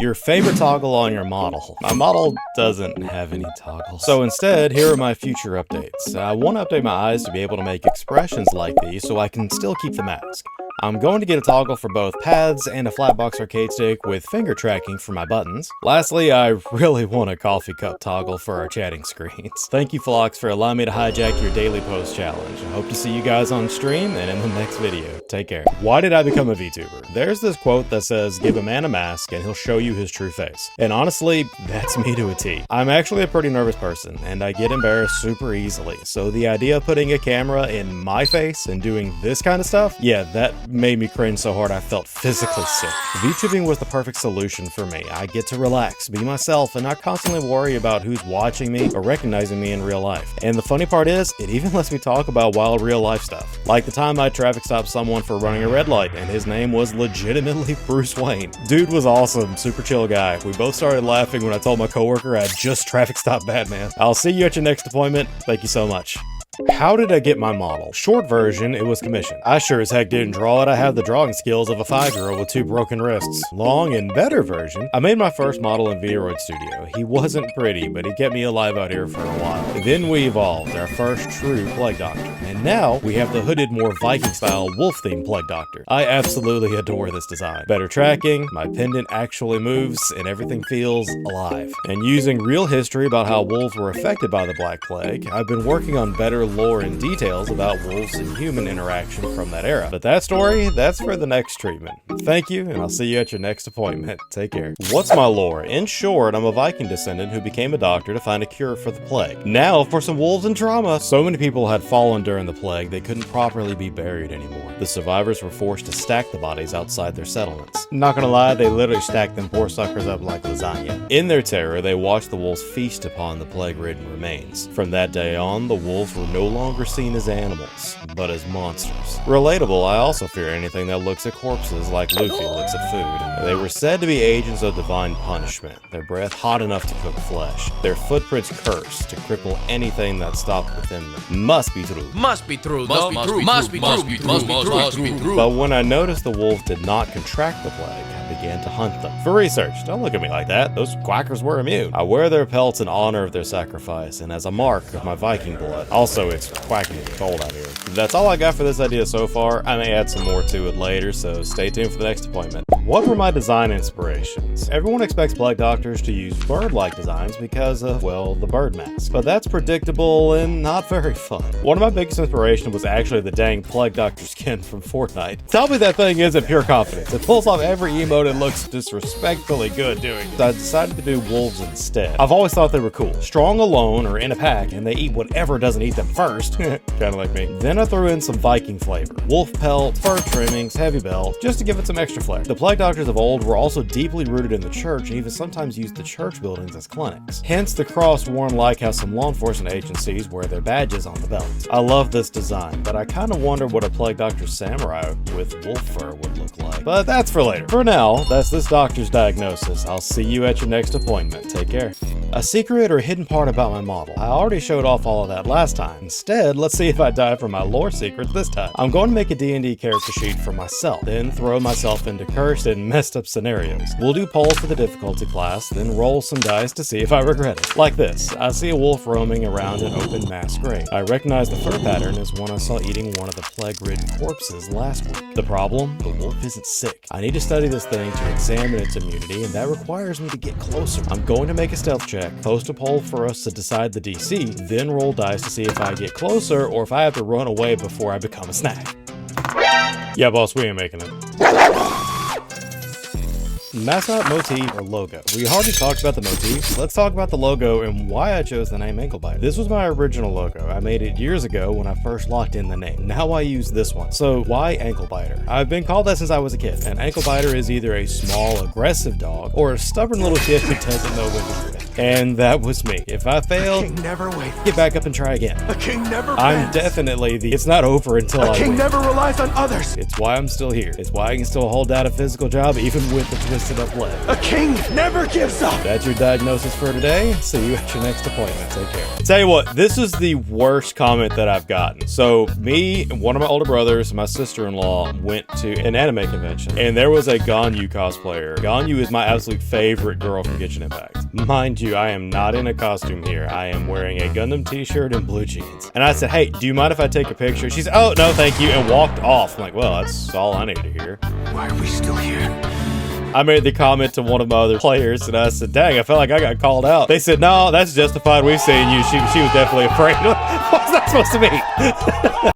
Your favorite toggle on your model. My model doesn't have any toggles. So instead, here are my future updates. I want to update my eyes to be able to make expressions like these so I can still keep the mask. I'm going to get a toggle for both paths and a flatbox arcade stick with finger tracking for my buttons. Lastly, I really want a coffee cup toggle for our chatting screens. Thank you, Phlox, for allowing me to hijack your daily post challenge. I hope to see you guys on stream and in the next video. Take care. Why did I become a VTuber? There's this quote that says, give a man a mask and he'll show you his true face. And honestly, that's me to a T. I'm actually a pretty nervous person and I get embarrassed super easily. So the idea of putting a camera in my face and doing this kind of stuff, yeah, that made me cringe so hard I felt physically sick. VTubing was the perfect solution for me. I get to relax, be myself, and not constantly worry about who's watching me or recognizing me in real life. And the funny part is, it even lets me talk about wild real life stuff. Like the time I traffic stopped someone for running a red light, and his name was legitimately Bruce Wayne. Dude was awesome, super chill guy. We both started laughing when I told my coworker I had just traffic stopped Batman. I'll see you at your next appointment. Thank you so much. How did I get my model? Short version, it was commissioned. I sure as heck didn't draw it. I have the drawing skills of a 5-year-old with 2 broken wrists. Long and better version, I made my first model in VTuber Studio. He wasn't pretty, but he kept me alive out here for a while. Then we evolved our first true Plague Doctor. And now we have the hooded, more Viking style wolf-themed Plague Doctor. I absolutely adore this design. Better tracking, my pendant actually moves, and everything feels alive. And using real history about how wolves were affected by the Black Plague, I've been working on better lore and details about wolves and human interaction from that era. But that story, that's for the next treatment. Thank you, and I'll see you at your next appointment. Take care. What's my lore? In short, I'm a Viking descendant who became a doctor to find a cure for the plague. Now, for some wolves and trauma. So many people had fallen during the plague, they couldn't properly be buried anymore. The survivors were forced to stack the bodies outside their settlements. Not gonna lie, they literally stacked them poor suckers up like lasagna. In their terror, they watched the wolves feast upon the plague-ridden remains. From that day on, the wolves were no longer seen as animals, but as monsters. Relatable, I also fear anything that looks at corpses like Luffy looks at food. They were said to be agents of divine punishment, their breath hot enough to cook flesh, their footprints cursed to cripple anything that stopped within them. Must be true. Must be true, must be true, must be true. But when I noticed the wolves did not contract the plague, I began to hunt them. For research, don't look at me like that, those quackers were immune. I wear their pelts in honor of their sacrifice and as a mark of my Viking blood. Also, it's quacking cold out here. That's all I got for this idea so far. I may add some more to it later, so stay tuned for the next appointment. What were my design inspirations? Everyone expects Plague Doctors to use bird-like designs because of, well, the bird mask. But that's predictable and not very fun. One of my biggest inspirations was actually the dang Plague Doctor skin from Fortnite. Tell me that thing isn't pure confidence. It pulls off every emote and looks disrespectfully good doing it. So I decided to do wolves instead. I've always thought they were cool. Strong alone or in a pack, and they eat whatever doesn't eat them first. Kinda like me. Then I threw in some Viking flavor. Wolf pelt, fur trimmings, heavy belt, just to give it some extra flair. The Plague Doctors of old were also deeply rooted in the church and even sometimes used the church buildings as clinics. Hence the cross worn like how some law enforcement agencies wear their badges on the belt. I love this design, but I kinda wonder what a Plague Doctor samurai with wolf fur would look like. But that's for later. For now, that's this doctor's diagnosis. I'll see you at your next appointment. Take care. A secret or hidden part about my model. I already showed off all of that last time. Instead, let's see if I dive for my lore secret this time. I'm going to make a D&D character sheet for myself, then throw myself into cursed and messed up scenarios. We'll do polls for the difficulty class, then roll some dice to see if I regret it. Like this, I see a wolf roaming around an open mass grave. I recognize the fur pattern as one I saw eating one of the plague-ridden corpses last week. The problem? The wolf isn't sick. I need to study this thing to examine its immunity, and that requires me to get closer. I'm going to make a stealth check, post a poll for us to decide the DC, then roll dice to see if I get closer or if I have to run away before I become a snack. Yeah, boss, we ain't making it. Mascot, motif, or logo. We already talked about the motif. Let's talk about the logo and why I chose the name Anklebiter. This was my original logo. I made it years ago when I first locked in the name. Now I use this one. So why Anklebiter? I've been called that since I was a kid. An Anklebiter is either a small, aggressive dog or a stubborn little kid who doesn't know when to quit. And that was me. If I fail, never wait. Get back up and try again. A king never I'm bends. definitely the it's not over until I king win. never relies on others. It's why I'm still here. It's why I can still hold down a physical job even with the twisted twisted up leg. A king never gives up. That's your diagnosis for today. See you at your next appointment. Take care. Tell you what, this is the worst comment that I've gotten. So me, one of my older brothers, and my sister-in-law went to an anime convention, and there was a Ganyu cosplayer. Ganyu is my absolute favorite girl from Genshin Impact. Mind you, I am not in a costume here. I am wearing a Gundam t-shirt and blue jeans. And I said, hey, do you mind if I take a picture? She said, oh, no, thank you, and walked off. I'm like, well, that's all I need to hear. Why are we still here? I made the comment to one of my other players, and I said, dang, I felt like I got called out. They said, no, that's justified. We've seen you. She was definitely afraid. What's that supposed to mean?